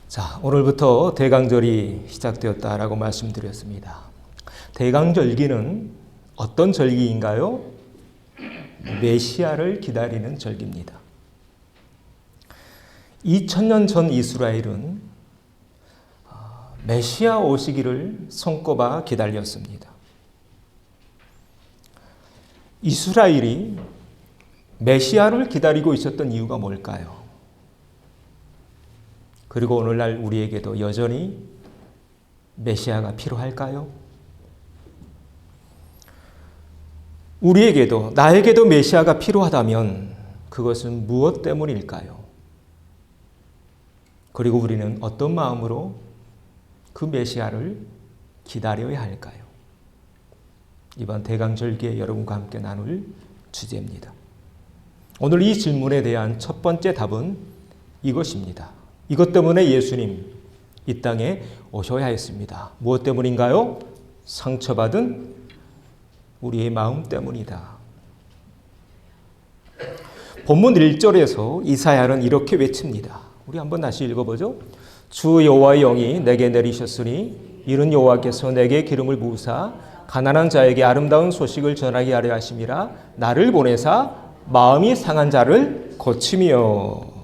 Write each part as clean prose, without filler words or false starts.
자, 오늘부터 대강절이 시작되었다라고 말씀드렸습니다. 대강절기는 어떤 절기인가요? 메시아를 기다리는 절기입니다. 2000년 전 이스라엘은 메시아 오시기를 손꼽아 기다렸습니다. 이스라엘이 메시아를 기다리고 있었던 이유가 뭘까요? 그리고 오늘날 우리에게도 여전히 메시아가 필요할까요? 우리에게도, 나에게도 메시아가 필요하다면 그것은 무엇 때문일까요? 그리고 우리는 어떤 마음으로 그 메시아를 기다려야 할까요? 이번 대강절기에 여러분과 함께 나눌 주제입니다. 오늘 이 질문에 대한 첫 번째 답은 이것입니다. 이것 때문에 예수님 이 땅에 오셔야 했습니다. 무엇 때문인가요? 상처받은 우리의 마음 때문이다. 본문 1절에서 이사야는 이렇게 외칩니다. 우리 한번 다시 읽어보죠. 주 여호와의 영이 내게 내리셨으니 이는 여호와께서 내게 기름을 부으사 가난한 자에게 아름다운 소식을 전하게 하려 하심이라. 나를 보내사 마음이 상한 자를 고치며.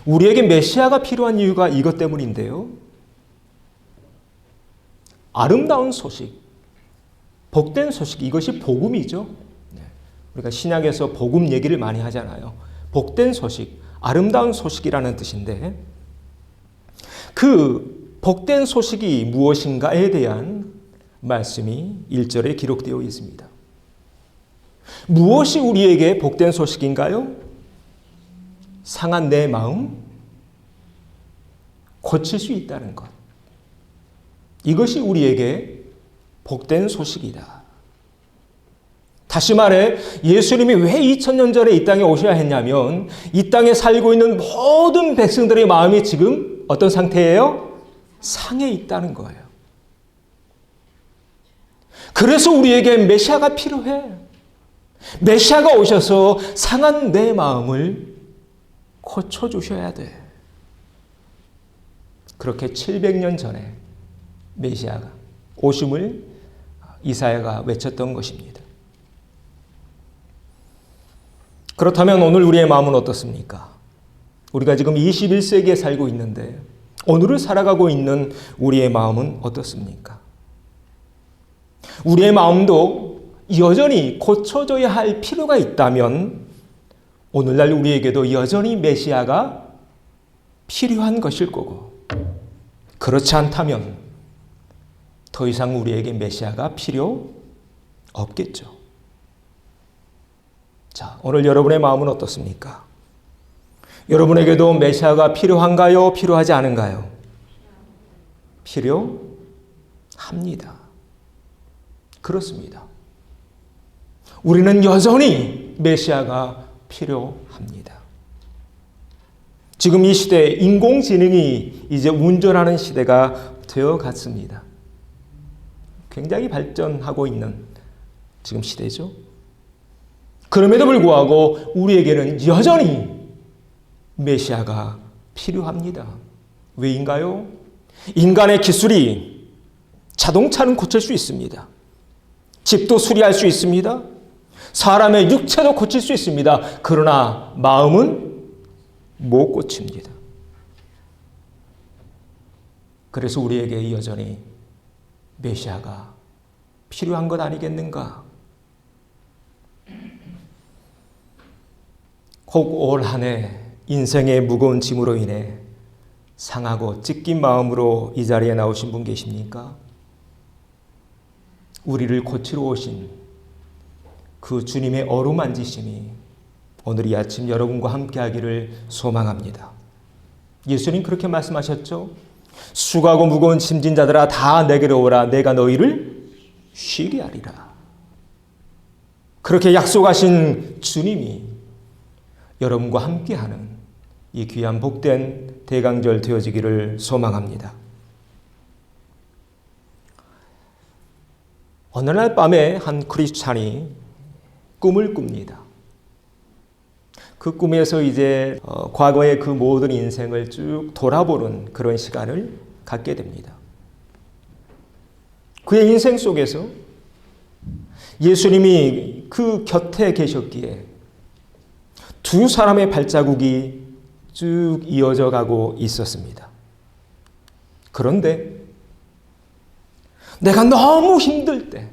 우리에게 메시아가 필요한 이유가 이것 때문인데요. 아름다운 소식, 복된 소식, 이것이 복음이죠. 우리가 신약에서 복음 얘기를 많이 하잖아요. 복된 소식, 아름다운 소식이라는 뜻인데 그 복된 소식이 무엇인가에 대한 말씀이 1절에 기록되어 있습니다. 무엇이 우리에게 복된 소식인가요? 상한 내 마음 고칠 수 있다는 것. 이것이 우리에게 복된 소식이다. 다시 말해 예수님이 왜 2000년 전에 이 땅에 오셔야 했냐면 이 땅에 살고 있는 모든 백성들의 마음이 지금 어떤 상태예요? 상해 있다는 거예요. 그래서 우리에게 메시아가 필요해. 메시아가 오셔서 상한 내 마음을 고쳐주셔야 돼. 그렇게 700년 전에 메시아가 오심을 이사야가 외쳤던 것입니다. 그렇다면 오늘 우리의 마음은 어떻습니까? 우리가 지금 21세기에 살고 있는데 오늘을 살아가고 있는 우리의 마음은 어떻습니까? 우리의 마음도 여전히 고쳐져야 할 필요가 있다면 오늘날 우리에게도 여전히 메시아가 필요한 것일 거고 그렇지 않다면 더 이상 우리에게 메시아가 필요 없겠죠. 자, 오늘 여러분의 마음은 어떻습니까? 여러분에게도 메시아가 필요한가요? 필요하지 않은가요? 필요합니다. 그렇습니다. 우리는 여전히 메시아가 필요합니다. 지금 이 시대에 인공지능이 이제 운전하는 시대가 되어갔습니다. 굉장히 발전하고 있는 지금 시대죠. 그럼에도 불구하고 우리에게는 여전히 메시아가 필요합니다. 왜인가요? 인간의 기술이 자동차는 고칠 수 있습니다. 집도 수리할 수 있습니다. 사람의 육체도 고칠 수 있습니다. 그러나 마음은 못 고칩니다. 그래서 우리에게 여전히 메시아가 필요한 것 아니겠는가? 혹 올 한 해 인생의 무거운 짐으로 인해 상하고 찢긴 마음으로 이 자리에 나오신 분 계십니까? 우리를 고치러 오신 그 주님의 어루만지심이 오늘 이 아침 여러분과 함께 하기를 소망합니다. 예수님 그렇게 말씀하셨죠? 수고하고 무거운 짐진 자들아 다 내게로 오라. 내가 너희를 쉬게 하리라. 그렇게 약속하신 주님이 여러분과 함께하는 이 귀한 복된 대강절 되어지기를 소망합니다. 어느 날 밤에 한 크리스찬이 꿈을 꿉니다. 그 그 꿈에서 이제 과거의 그 모든 인생을 쭉 돌아보는 그런 시간을 갖게 됩니다. 그의 인생 속에서 예수님이 그 곁에 계셨기에 두 사람의 발자국이 쭉 이어져 가고 있었습니다. 그런데 내가 너무 힘들 때,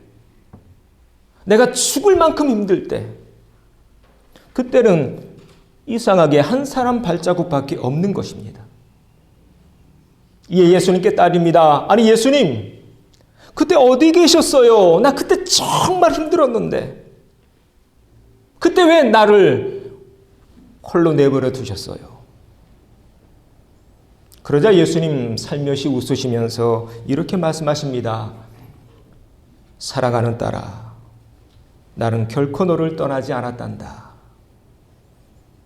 내가 죽을 만큼 힘들 때, 그때는 이상하게 한 사람 발자국밖에 없는 것입니다. 이에 예수님께 따집니다. 아니 예수님, 그때 어디 계셨어요? 나 그때 정말 힘들었는데 그때 왜 나를 홀로 내버려 두셨어요? 그러자 예수님 살며시 웃으시면서 이렇게 말씀하십니다. 사랑하는 딸아, 나는 결코 너를 떠나지 않았단다.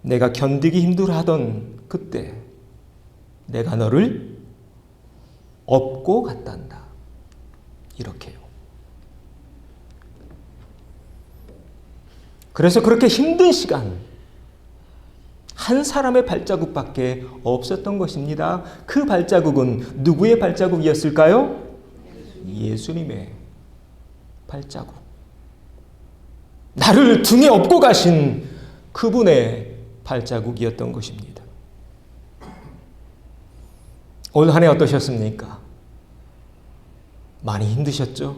내가 견디기 힘들어하던 그때 내가 너를 업고 갔단다. 이렇게요. 그래서 그렇게 힘든 시간, 한 사람의 발자국밖에 없었던 것입니다. 그 발자국은 누구의 발자국이었을까요? 예수님의 발자국. 나를 등에 업고 가신 그분의 발자국이었던 것입니다. 올 한 해 어떠셨습니까? 많이 힘드셨죠?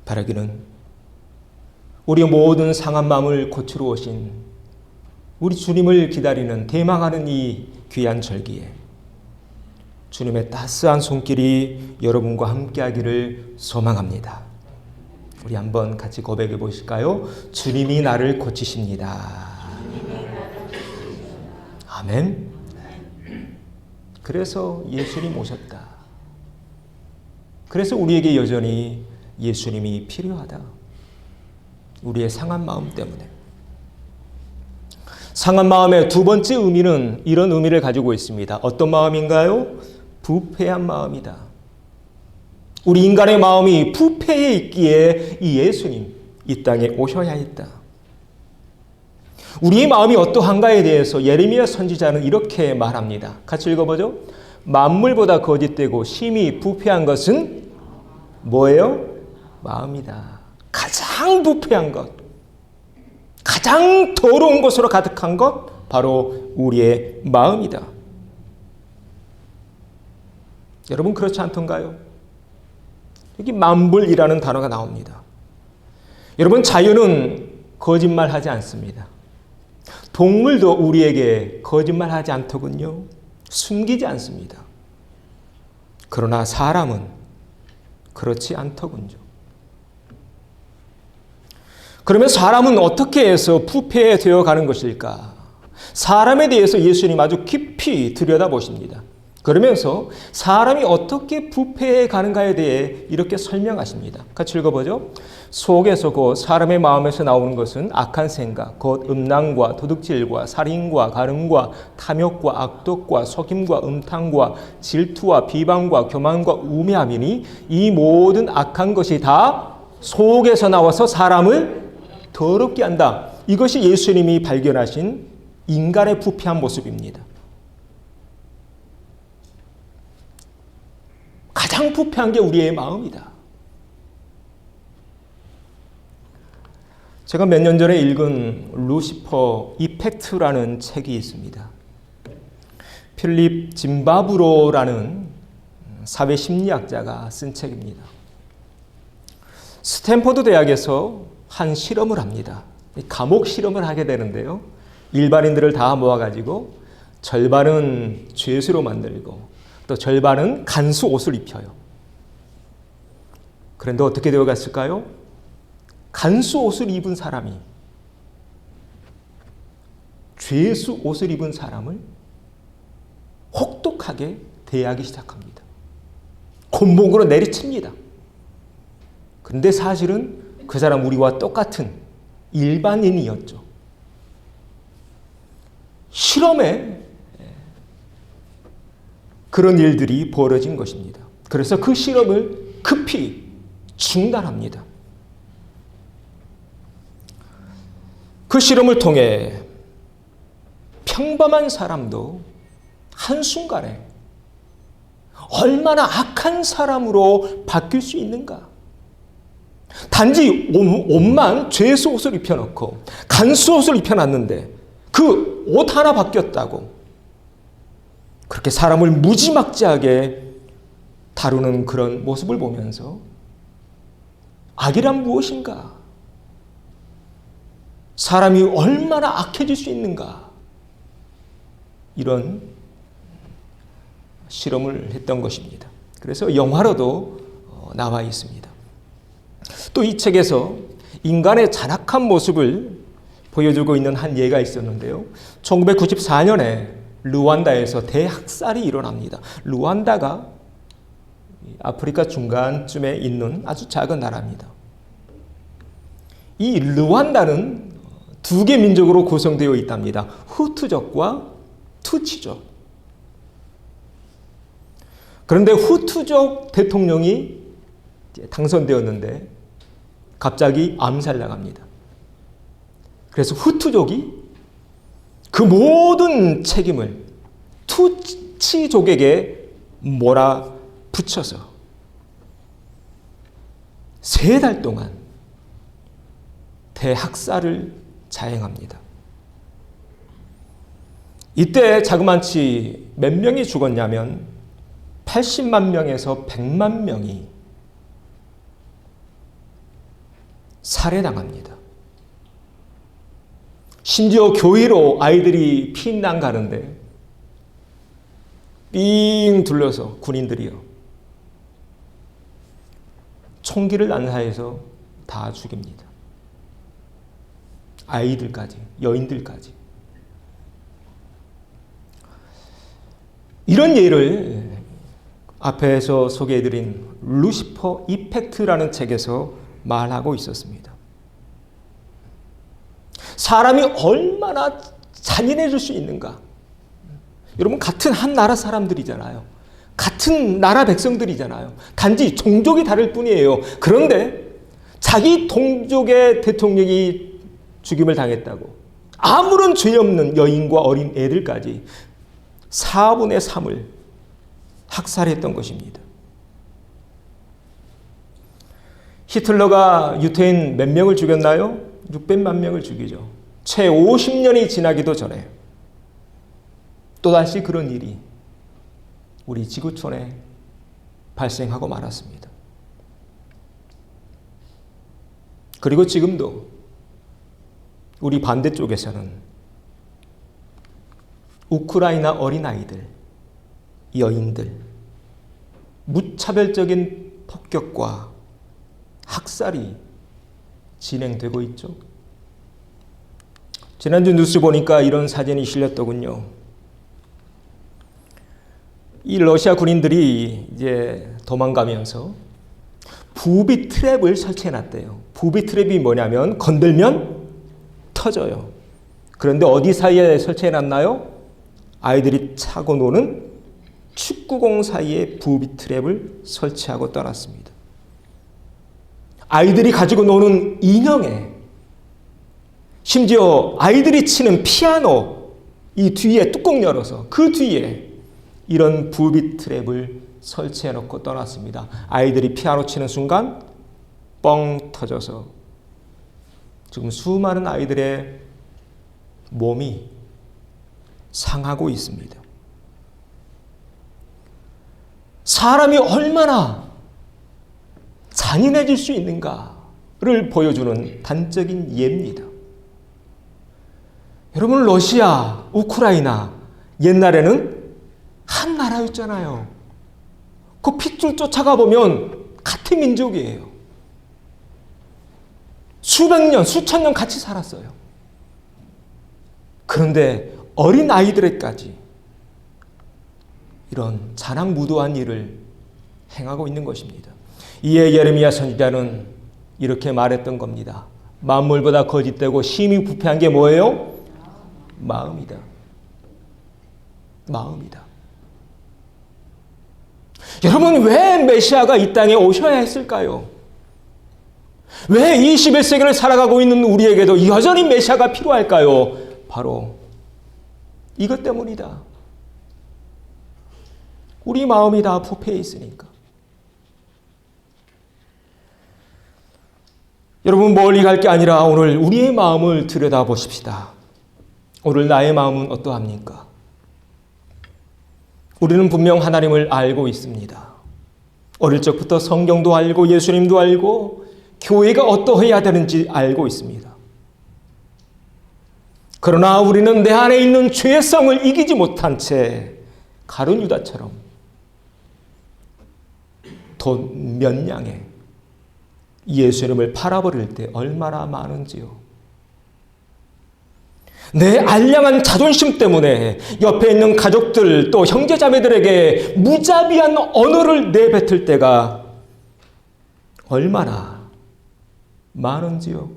바라기는 우리 모든 상한 마음을 고치러 오신 우리 주님을 기다리는 대망하는 이 귀한 절기에 주님의 따스한 손길이 여러분과 함께하기를 소망합니다. 우리 한번 같이 고백해 보실까요? 주님이 나를 고치십니다. 아멘. 그래서 예수님 오셨다. 그래서 우리에게 여전히 예수님이 필요하다. 우리의 상한 마음 때문에. 상한 마음의 두 번째 의미는 이런 의미를 가지고 있습니다. 어떤 마음인가요? 부패한 마음이다. 우리 인간의 마음이 부패해 있기에 이 예수님 이 땅에 오셔야 했다. 우리의 마음이 어떠한가에 대해서 예레미야 선지자는 이렇게 말합니다. 같이 읽어보죠. 만물보다 거짓되고 심히 부패한 것은 뭐예요? 마음이다. 가장 부패한 것, 가장 더러운 것으로 가득한 것, 바로 우리의 마음이다. 여러분 그렇지 않던가요? 여기 만불이라는 단어가 나옵니다. 여러분 자연은 거짓말하지 않습니다. 동물도 우리에게 거짓말하지 않더군요. 숨기지 않습니다. 그러나 사람은 그렇지 않더군요. 그러면 사람은 어떻게 해서 부패되어 가는 것일까? 사람에 대해서 예수님 아주 깊이 들여다보십니다. 그러면서 사람이 어떻게 부패해 가는가에 대해 이렇게 설명하십니다. 같이 읽어보죠. 속에서 곧 사람의 마음에서 나오는 것은 악한 생각, 곧 음란과 도둑질과 살인과 가늠과 탐욕과 악독과 속임과 음탕과 질투와 비방과 교만과 우매함이니 이 모든 악한 것이 다 속에서 나와서 사람을 더럽게 한다. 이것이 예수님이 발견하신 인간의 부패한 모습입니다. 가장 부패한 게 우리의 마음이다. 제가 몇 년 전에 읽은 루시퍼 이펙트라는 책이 있습니다. 필립 짐바브로라는 사회심리학자가 쓴 책입니다. 스탠퍼드 대학에서 한 실험을 합니다. 감옥 실험을 하게 되는데요. 일반인들을 다 모아가지고 절반은 죄수로 만들고 또 절반은 간수 옷을 입혀요. 그런데 어떻게 되어 갔을까요? 간수 옷을 입은 사람이 죄수 옷을 입은 사람을 혹독하게 대하기 시작합니다. 곤봉으로 내리칩니다. 그런데 사실은 그 사람 우리와 똑같은 일반인이었죠. 실험에 그런 일들이 벌어진 것입니다. 그래서 그 실험을 급히 중단합니다. 그 실험을 통해 평범한 사람도 한순간에 얼마나 악한 사람으로 바뀔 수 있는가? 단지 옷만 죄수 옷을 입혀놓고 간수 옷을 입혀놨는데 그 옷 하나 바뀌었다고 그렇게 사람을 무지막지하게 다루는 그런 모습을 보면서 악이란 무엇인가? 사람이 얼마나 악해질 수 있는가? 이런 실험을 했던 것입니다. 그래서 영화로도 나와 있습니다. 또 이 책에서 인간의 잔악한 모습을 보여주고 있는 한 예가 있었는데요. 1994년에 루안다에서 대학살이 일어납니다. 루안다가 아프리카 중간쯤에 있는 아주 작은 나라입니다. 이 루안다는 두 개 민족으로 구성되어 있답니다. 후투족과 투치족. 그런데 후투족 대통령이 당선되었는데 갑자기 암살당합니다. 그래서 후투족이 그 모든 책임을 투치족에게 몰아붙여서 3달 동안 대학살을 자행합니다. 이때 자그마치 몇 명이 죽었냐면 80만 명에서 100만 명이 살해당합니다. 심지어 교회로 아이들이 피난 가는데 삥 둘러서 군인들이요. 총기를 난사해서 다 죽입니다. 아이들까지, 여인들까지. 이런 예를 앞에서 소개해드린 루시퍼 이펙트라는 책에서 말하고 있었습니다. 사람이 얼마나 잔인해질 수 있는가? 여러분, 같은 한 나라 사람들이잖아요. 같은 나라 백성들이잖아요. 단지 종족이 다를 뿐이에요. 그런데 자기 동족의 대통령이 죽임을 당했다고 아무런 죄 없는 여인과 어린 애들까지 4분의 3을 학살했던 것입니다. 히틀러가 유태인 몇 명을 죽였나요? 600만 명을 죽이죠. 채 50년이 지나기도 전에 또다시 그런 일이 우리 지구촌에 발생하고 말았습니다. 그리고 지금도 우리 반대쪽에서는 우크라이나 어린아이들, 여인들, 무차별적인 폭격과 학살이 진행되고 있죠. 지난주 뉴스 보니까 이런 사진이 실렸더군요. 이 러시아 군인들이 이제 도망가면서 부비 트랩을 설치해놨대요. 부비 트랩이 뭐냐면 건들면 터져요. 그런데 어디 사이에 설치해놨나요? 아이들이 차고 노는 축구공 사이에 부비 트랩을 설치하고 떠났습니다. 아이들이 가지고 노는 인형에, 심지어 아이들이 치는 피아노 이 뒤에 뚜껑 열어서 그 뒤에 이런 부비 트랩을 설치해놓고 떠났습니다. 아이들이 피아노 치는 순간 뻥 터져서 지금 수많은 아이들의 몸이 상하고 있습니다. 사람이 얼마나 잔인해질 수 있는가를 보여주는 단적인 예입니다. 여러분, 러시아, 우크라이나 옛날에는 한 나라였잖아요. 그 핏줄 쫓아가 보면 같은 민족이에요. 수백 년, 수천 년 같이 살았어요. 그런데 어린 아이들에까지 이런 잔악무도한 일을 행하고 있는 것입니다. 이에 예레미야 선지자는 이렇게 말했던 겁니다. 만물보다 거짓되고 심히 부패한 게 뭐예요? 마음이다. 마음이다. 여러분, 왜 메시아가 이 땅에 오셔야 했을까요? 왜 21세기를 살아가고 있는 우리에게도 여전히 메시아가 필요할까요? 바로 이것 때문이다. 우리 마음이 다 부패해 있으니까. 여러분, 멀리 갈 게 아니라 오늘 우리의 마음을 들여다보십시다. 오늘 나의 마음은 어떠합니까? 우리는 분명 하나님을 알고 있습니다. 어릴 적부터 성경도 알고 예수님도 알고 교회가 어떠해야 되는지 알고 있습니다. 그러나 우리는 내 안에 있는 죄성을 이기지 못한 채 가룟 유다처럼 돈 몇 냥에 예수님을 팔아버릴 때 얼마나 많은지요. 내 알량한 자존심 때문에 옆에 있는 가족들 또 형제자매들에게 무자비한 언어를 내뱉을 때가 얼마나 많은지요.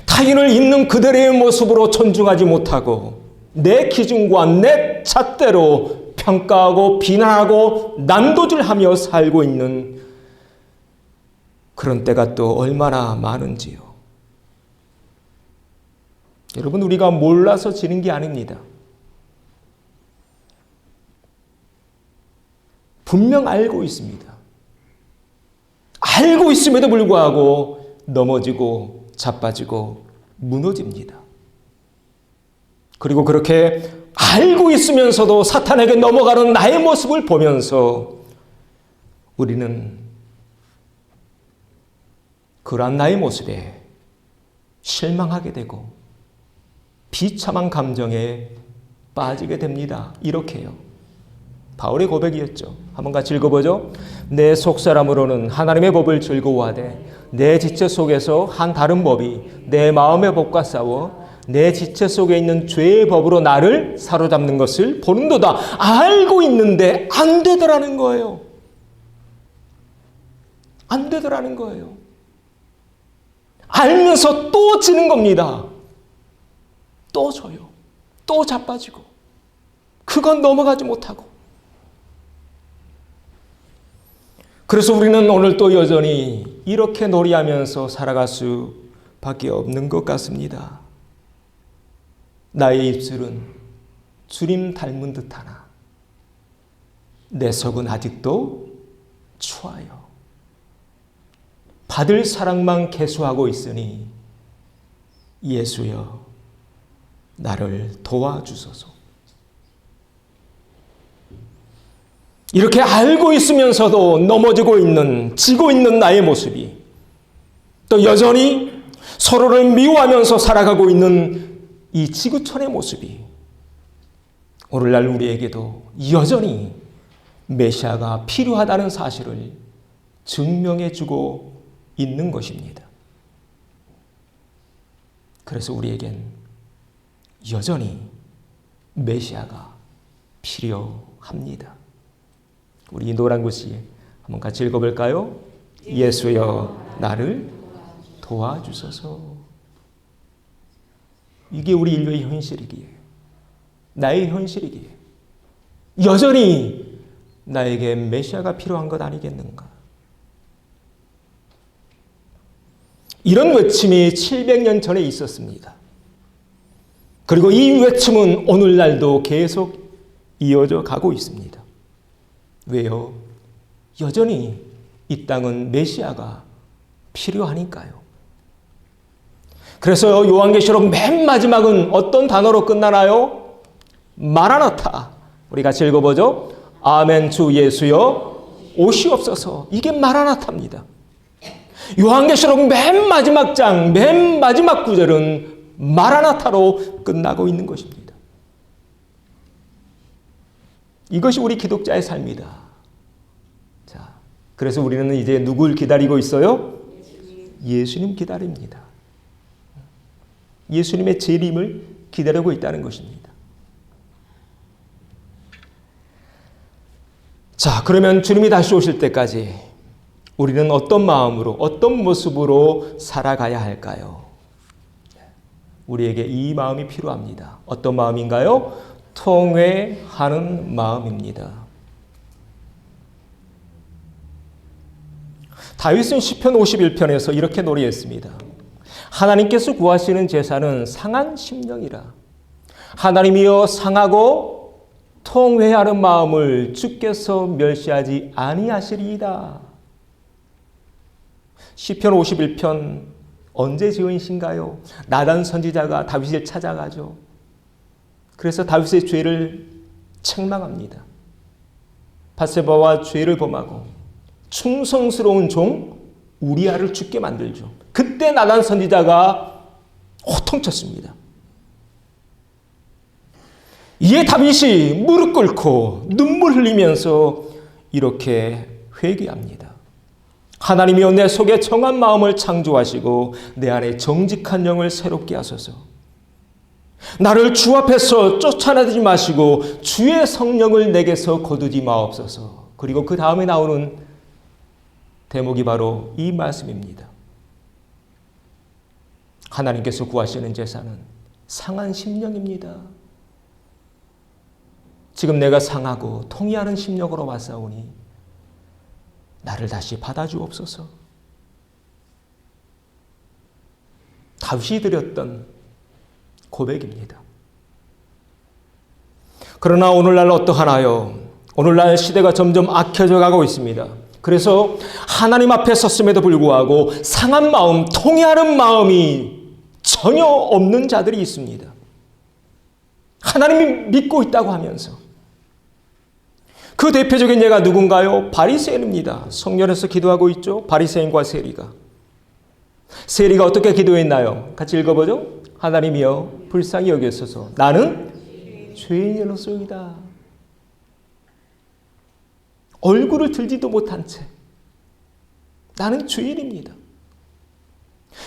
타인을 있는 그들의 모습으로 존중하지 못하고 내 기준과 내 잣대로 평가하고 비난하고 난도질하며 살고 있는 그런 때가 또 얼마나 많은지요. 여러분, 우리가 몰라서 지는 게 아닙니다. 분명 알고 있습니다. 알고 있음에도 불구하고 넘어지고 자빠지고 무너집니다. 그리고 그렇게 알고 있으면서도 사탄에게 넘어가는 나의 모습을 보면서 우리는 그러한 나의 모습에 실망하게 되고 비참한 감정에 빠지게 됩니다. 이렇게요. 바울의 고백이었죠. 한번 같이 읽어보죠. 내 속사람으로는 하나님의 법을 즐거워하되 내 지체 속에서 한 다른 법이 내 마음의 법과 싸워 내 지체 속에 있는 죄의 법으로 나를 사로잡는 것을 보는도다. 알고 있는데 안 되더라는 거예요. 안 되더라는 거예요. 알면서 또 지는 겁니다. 또 져요. 또 자빠지고. 그건 넘어가지 못하고. 그래서 우리는 오늘 또 여전히 이렇게 놀이하면서 살아갈 수밖에 없는 것 같습니다. 나의 입술은 주님 닮은 듯하나 내 속은 아직도 추하여. 받을 사랑만 계수하고 있으니 예수여 나를 도와주소서. 이렇게 알고 있으면서도 넘어지고 있는, 지고 있는 나의 모습이 또 여전히 서로를 미워하면서 살아가고 있는 이 지구촌의 모습이 오늘날 우리에게도 여전히 메시아가 필요하다는 사실을 증명해주고 있는 것입니다. 그래서 우리에겐 여전히 메시아가 필요합니다. 우리 이 노란 글씨 한번 같이 읽어볼까요? 예수여 나를 도와주소서. 이게 우리 인류의 현실이기에, 나의 현실이기에 여전히 나에게 메시아가 필요한 것 아니겠는가? 이런 외침이 700년 전에 있었습니다. 그리고 이 외침은 오늘날도 계속 이어져 가고 있습니다. 왜요? 여전히 이 땅은 메시아가 필요하니까요. 그래서 요한계시록 맨 마지막은 어떤 단어로 끝나나요? 마라나타. 우리 같이 읽어보죠. 아멘 주 예수여 오시옵소서. 이게 마라나타입니다. 요한계시록 맨 마지막 장, 맨 마지막 구절은 마라나타로 끝나고 있는 것입니다. 이것이 우리 기독자의 삶이다. 자, 그래서 우리는 이제 누굴 기다리고 있어요? 예수님 기다립니다. 예수님의 재림을 기다리고 있다는 것입니다. 자, 그러면 주님이 다시 오실 때까지 우리는 어떤 마음으로, 어떤 모습으로 살아가야 할까요? 우리에게 이 마음이 필요합니다. 어떤 마음인가요? 통회하는 마음입니다. 다윗은 시편 51편에서 이렇게 노래했습니다. 하나님께서 구하시는 제사는 상한 심령이라. 하나님이여 상하고 통회하는 마음을 주께서 멸시하지 아니하시리이다. 시편 51편 언제 지은 시인가요? 나단 선지자가 다윗을 찾아가죠. 그래서 다윗의 죄를 책망합니다. 밧세바와 죄를 범하고 충성스러운 종 우리아를 죽게 만들죠. 그때 나단 선지자가 호통쳤습니다. 이에 다윗이 무릎 꿇고 눈물 흘리면서 이렇게 회개합니다. 하나님이여 내 속에 정한 마음을 창조하시고 내 안에 정직한 영을 새롭게 하소서. 나를 주 앞에서 쫓아내지 마시고 주의 성령을 내게서 거두지 마옵소서. 그리고 그 다음에 나오는 대목이 바로 이 말씀입니다. 하나님께서 구하시는 제사는 상한 심령입니다. 지금 내가 상하고 통회하는 심령으로 왔사오니 나를 다시 받아주옵소서. 다윗이 드렸던 고백입니다. 그러나 오늘날 어떠하나요? 오늘날 시대가 점점 악해져 가고 있습니다. 그래서 하나님 앞에 섰음에도 불구하고 상한 마음, 통회하는 마음이 전혀 없는 자들이 있습니다. 하나님이 믿고 있다고 하면서. 그 대표적인 예가 누군가요? 바리새인입니다. 성전에서 기도하고 있죠. 바리새인과 세리가. 세리가 어떻게 기도했나요? 같이 읽어보죠. 하나님이여 불쌍히 여기소서. 나는 죄인이로소이다. 얼굴을 들지도 못한 채 나는 죄인입니다.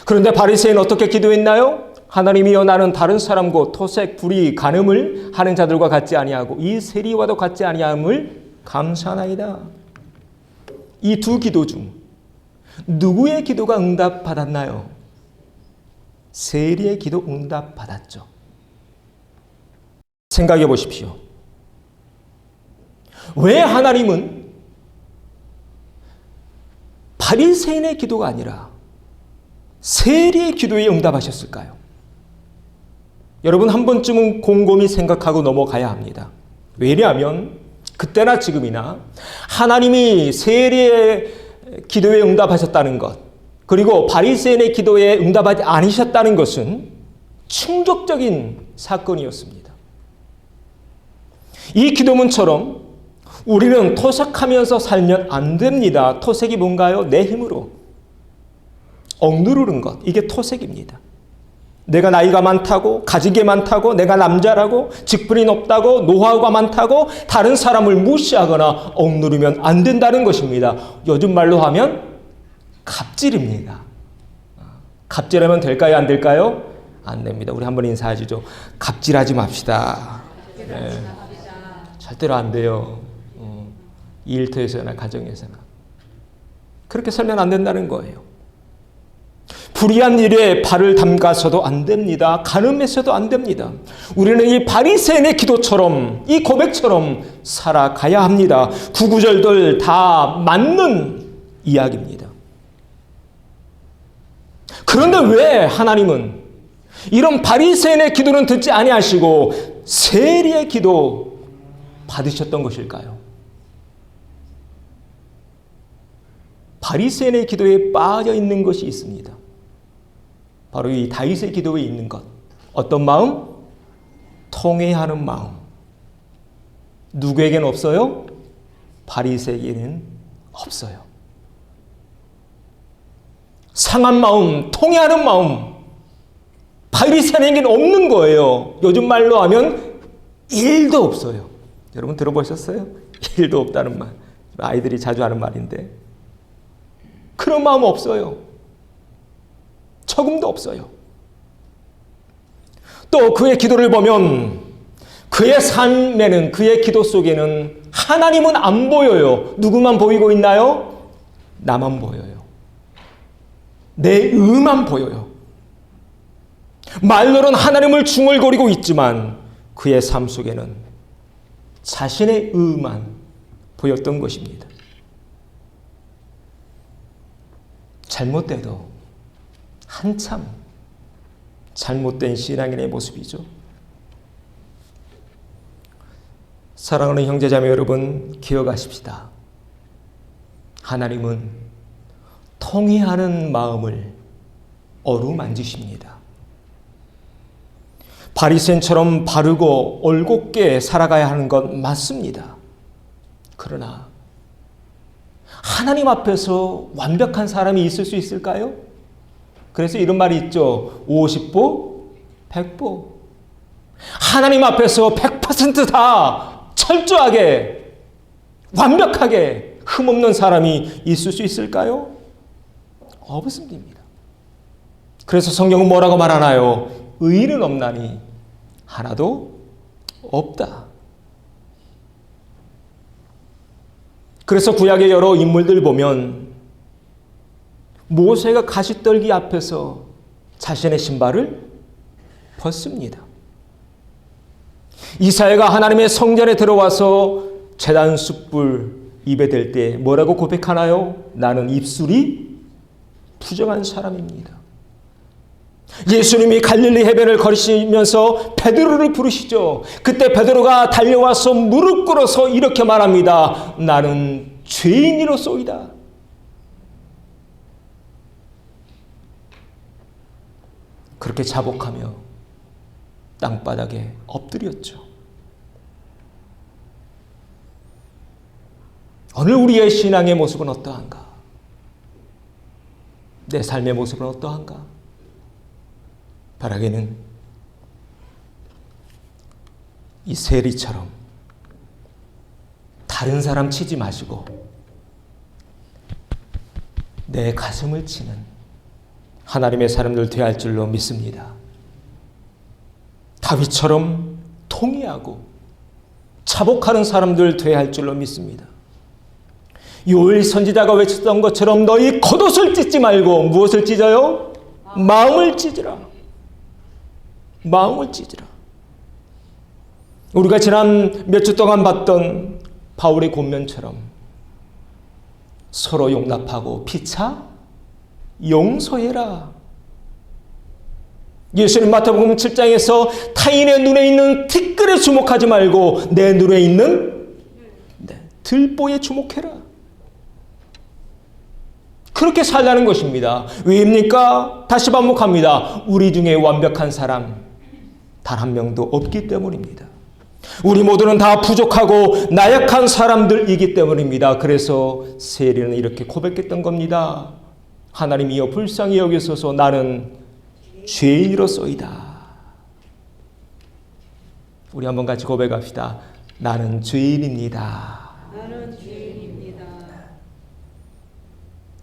그런데 바리새인은 어떻게 기도했나요? 하나님이여 나는 다른 사람과 토색, 불의, 간음을 하는 자들과 같지 아니하고 이 세리와도 같지 아니함을 감사하나이다. 이 두 기도 중 누구의 기도가 응답받았나요? 세리의 기도 응답받았죠. 생각해 보십시오. 왜 하나님은 바리새인의 기도가 아니라 세리의 기도에 응답하셨을까요? 여러분 한 번쯤은 곰곰이 생각하고 넘어가야 합니다. 왜냐하면 그때나 지금이나 하나님이 세리의 기도에 응답하셨다는 것, 그리고 바리새인의 기도에 응답하지 않으셨다는 것은 충격적인 사건이었습니다. 이 기도문처럼 우리는 토색하면서 살면 안 됩니다. 토색이 뭔가요? 내 힘으로 억누르는 것, 이게 토색입니다. 내가 나이가 많다고, 가지게 많다고, 내가 남자라고, 직분이 높다고, 노하우가 많다고 다른 사람을 무시하거나 억누르면 안 된다는 것입니다. 요즘 말로 하면 갑질입니다. 갑질하면 될까요? 안 될까요? 안 됩니다. 우리 한번 인사하시죠. 갑질하지 맙시다. 네. 절대로 안 돼요. 이 일터에서나 가정에서나. 그렇게 살면 안 된다는 거예요. 불의한 일에 발을 담가서도 안 됩니다. 간음해서도 안 됩니다. 우리는 이 바리새인의 기도처럼, 이 고백처럼 살아가야 합니다. 구구절절 다 맞는 이야기입니다. 그런데 왜 하나님은 이런 바리새인의 기도는 듣지 아니하시고 세리의 기도 받으셨던 것일까요? 바리새인의 기도에 빠져 있는 것이 있습니다. 바로 이 다윗의 기도에 있는 것. 어떤 마음? 통회하는 마음. 누구에게는 없어요? 바리새인에게는 없어요. 상한 마음, 통회하는 마음. 바리새인에게는 없는 거예요. 요즘 말로 하면 1도 없어요. 여러분 들어보셨어요? 1도 없다는 말. 아이들이 자주 하는 말인데. 그런 마음 없어요. 조금도 없어요. 또 그의 기도를 보면 그의 삶에는, 그의 기도 속에는 하나님은 안 보여요. 누구만 보이고 있나요? 나만 보여요. 내 의만 보여요. 말로는 하나님을 중얼거리고 있지만 그의 삶 속에는 자신의 의만 보였던 것입니다. 잘못돼도 한참 잘못된 신앙인의 모습이죠. 사랑하는 형제자매 여러분, 기억하십시다. 하나님은 통회하는 마음을 어루만지십니다. 바리새인처럼 바르고 올곧게 살아가야 하는 건 맞습니다. 그러나 하나님 앞에서 완벽한 사람이 있을 수 있을까요? 그래서 이런 말이 있죠. 50보, 100보. 하나님 앞에서 100% 철저하게, 완벽하게 흠없는 사람이 있을 수 있을까요? 없습니다. 그래서 성경은 뭐라고 말하나요? 의인은 없나니 하나도 없다. 그래서 구약의 여러 인물들 보면 모세가 가시떨기 앞에서 자신의 신발을 벗습니다. 이사야가 하나님의 성전에 들어와서 제단 숯불 입에 댈 때 뭐라고 고백하나요? 나는 입술이 부정한 사람입니다. 예수님이 갈릴리 해변을 걸으시면서 베드로를 부르시죠. 그때 베드로가 달려와서 무릎 꿇어서 이렇게 말합니다. 나는 죄인이로소이다. 그렇게 자복하며 땅바닥에 엎드렸죠. 오늘 우리의 신앙의 모습은 어떠한가? 내 삶의 모습은 어떠한가? 바라기는 이 세리처럼 다른 사람 치지 마시고 내 가슴을 치는 하나님의 사람들 되어야 할 줄로 믿습니다. 다윗처럼 통회하고 자복하는 사람들 되어야 할 줄로 믿습니다. 요엘 선지자가 외쳤던 것처럼 너희 겉옷을 찢지 말고 무엇을 찢어요? 마음을 찢으라. 마음을 찢으라. 우리가 지난 몇 주 동안 봤던 바울의 권면처럼 서로 용납하고 피차 용서해라. 예수님 마태복음 7장에서 타인의 눈에 있는 티끌에 주목하지 말고 내 눈에 있는 들보에 주목해라. 그렇게 살라는 것입니다. 왜입니까? 다시 반복합니다. 우리 중에 완벽한 사람 단 한 명도 없기 때문입니다. 우리 모두는 다 부족하고 나약한 사람들이기 때문입니다. 그래서 세리는 이렇게 고백했던 겁니다. 하나님이여 불쌍히 여기소서 나는 죄인이로소이다. 우리 한번 같이 고백합시다. 나는 죄인입니다. 나는 죄인입니다.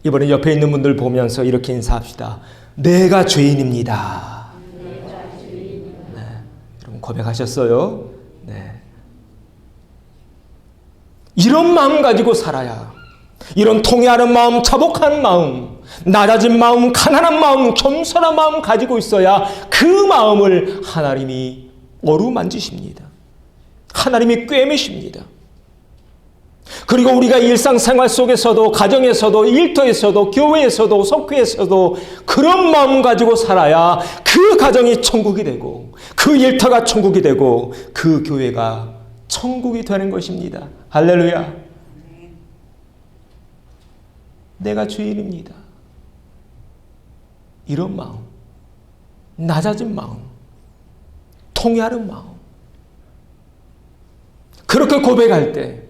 이번에 옆에 있는 분들 보면서 이렇게 인사합시다. 내가 죄인입니다. 내가 죄인입니다. 네, 여러분 고백하셨어요? 네. 이런 마음 가지고 살아야, 이런 통회하는 마음, 자복한 마음, 낮아진 마음, 가난한 마음, 겸손한 마음 가지고 있어야 그 마음을 하나님이 어루만지십니다. 하나님이 꿰매십니다. 그리고 우리가 일상생활 속에서도, 가정에서도, 일터에서도, 교회에서도, 석회에서도 그런 마음 가지고 살아야 그 가정이 천국이 되고, 그 일터가 천국이 되고, 그 교회가 천국이 되는 것입니다. 할렐루야. 내가 죄인입니다. 이런 마음, 낮아진 마음, 통회하는 마음, 그렇게 고백할 때,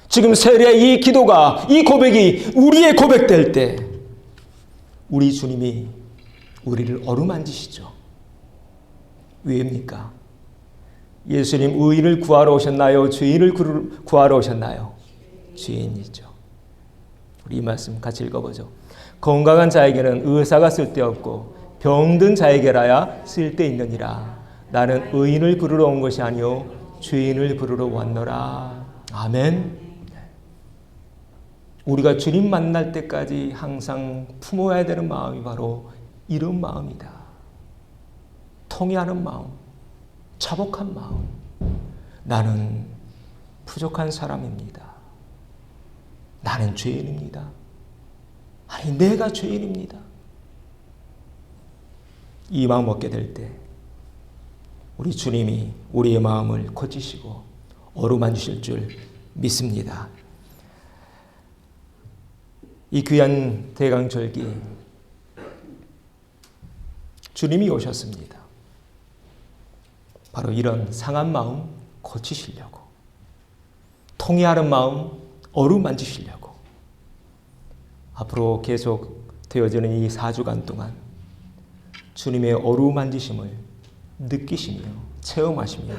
지금 세례의 이 기도가, 이 고백이 우리의 고백될 때 우리 주님이 우리를 어루만지시죠. 왜입니까? 예수님 의인을 구하러 오셨나요? 죄인을 구하러 오셨나요? 죄인이죠. 우리 이 말씀 같이 읽어보죠. 건강한 자에게는 의사가 쓸데없고 병든 자에게라야 쓸데있느니라. 나는 의인을 부르러 온 것이 아니요 죄인을 부르러 왔노라. 아멘. 우리가 주님 만날 때까지 항상 품어야 되는 마음이 바로 이런 마음이다. 통회하는 마음, 자복한 마음. 나는 부족한 사람입니다. 나는 죄인입니다. 아니, 내가 죄인입니다. 이 마음 먹게 될 때 우리 주님이 우리의 마음을 고치시고 어루만지실 줄 믿습니다. 이 귀한 대강절기 주님이 오셨습니다. 바로 이런 상한 마음 고치시려고, 통회하는 마음 어루만지시려고 앞으로 계속 되어지는 이 4주간 동안 주님의 어루만지심을 느끼시며 체험하시며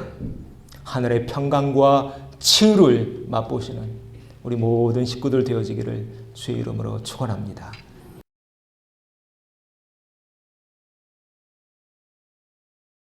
하늘의 평강과 치유를 맛보시는 우리 모든 식구들 되어지기를 주의 이름으로 축원합니다.